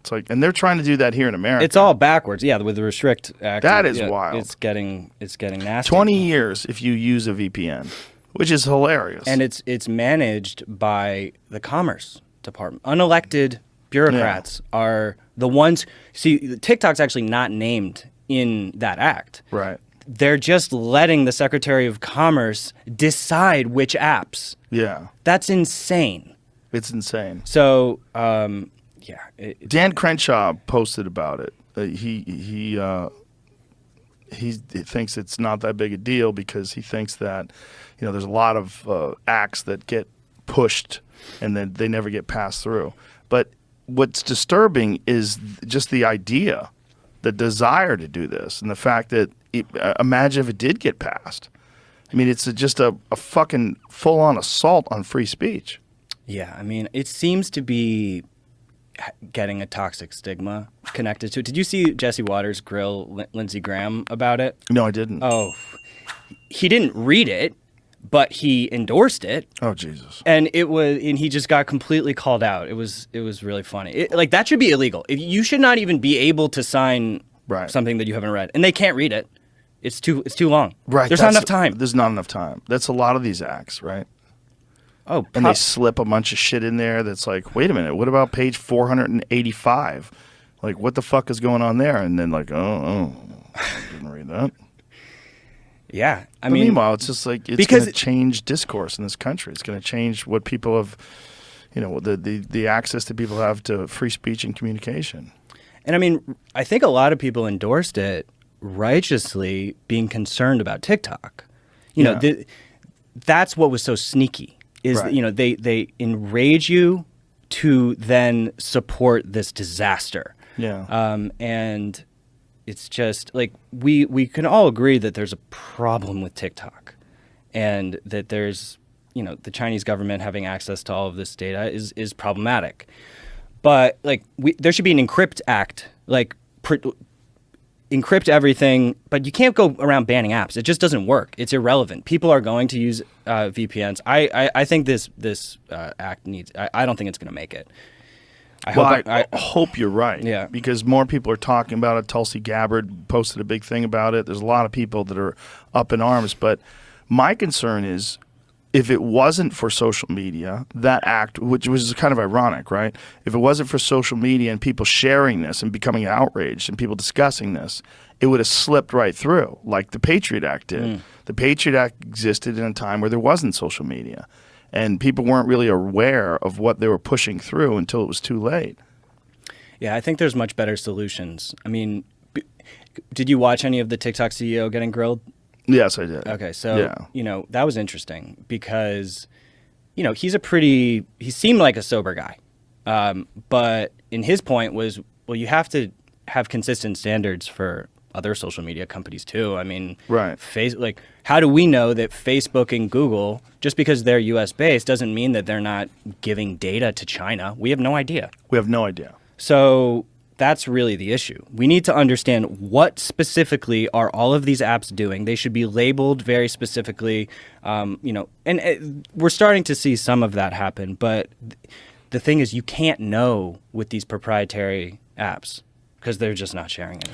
It's like, and they're trying to do that here in America. It's all backwards. Yeah, with the Restrict Act. That is wild. It's getting nasty. 20 years if you use a VPN, which is hilarious. And it's managed by the Commerce Department. Unelected bureaucrats are the ones. See, TikTok's actually not named in that act. Right. They're just letting the Secretary of Commerce decide which apps. Yeah. That's insane. It's insane. So, Dan Crenshaw posted about it. He thinks it's not that big a deal because he thinks that, there's a lot of acts that get pushed and then they never get passed through. But what's disturbing is just the idea, the desire to do this, and the fact that imagine if it did get passed. I mean, it's just a fucking full-on assault on free speech. Yeah, I mean, it seems to be getting a toxic stigma connected to it. Did you see Jesse Waters grill Lindsey Graham about it? No, I didn't. Oh, he didn't read it, but he endorsed it. Oh, Jesus. And he just got completely called out. It was really funny. That should be illegal. You should not even be able to sign something that you haven't read, and they can't read it. It's too long. Right. There's not enough time. There's not enough time. That's a lot of these acts, right? Oh, and they slip a bunch of shit in there that's like, wait a minute, what about page 485? Like, what the fuck is going on there? And then like, I didn't read that. Yeah, I mean, meanwhile, it's just like it's going to change discourse in this country. It's going to change what people have, the access that people have to free speech and communication. And I mean, I think a lot of people endorsed it righteously, being concerned about TikTok. That's what was so sneaky. Is they enrage you to then support this disaster. Yeah. And it's just like we can all agree that there's a problem with TikTok, and that there's the Chinese government having access to all of this data is problematic. But like there should be an encrypt act, encrypt everything, but you can't go around banning apps. It just doesn't work. It's irrelevant. People are going to use VPNs. I think this act needs. I don't think it's going to make it. I hope you're right. Yeah. Because more people are talking about it. Tulsi Gabbard posted a big thing about it. There's a lot of people that are up in arms. But my concern is, if it wasn't for social media, that act, which was kind of ironic, right? If it wasn't for social media and people sharing this and becoming outraged and people discussing this, it would have slipped right through, like the Patriot Act did. The Patriot Act existed in a time where there wasn't social media, and people weren't really aware of what they were pushing through until it was too late. Yeah, I think there's much better solutions. I mean, did you watch any of the TikTok CEO getting grilled? Yes, I did. Okay, so, that was interesting because, he seemed like a sober guy. But in his point was, well, you have to have consistent standards for other social media companies too. I mean, right. How do we know that Facebook and Google, just because they're US based, doesn't mean that they're not giving data to China? We have no idea. We have no idea. So that's really the issue. We need to understand what specifically are all of these apps doing. They should be labeled very specifically, and we're starting to see some of that happen. But the thing is, you can't know with these proprietary apps because they're just not sharing anything.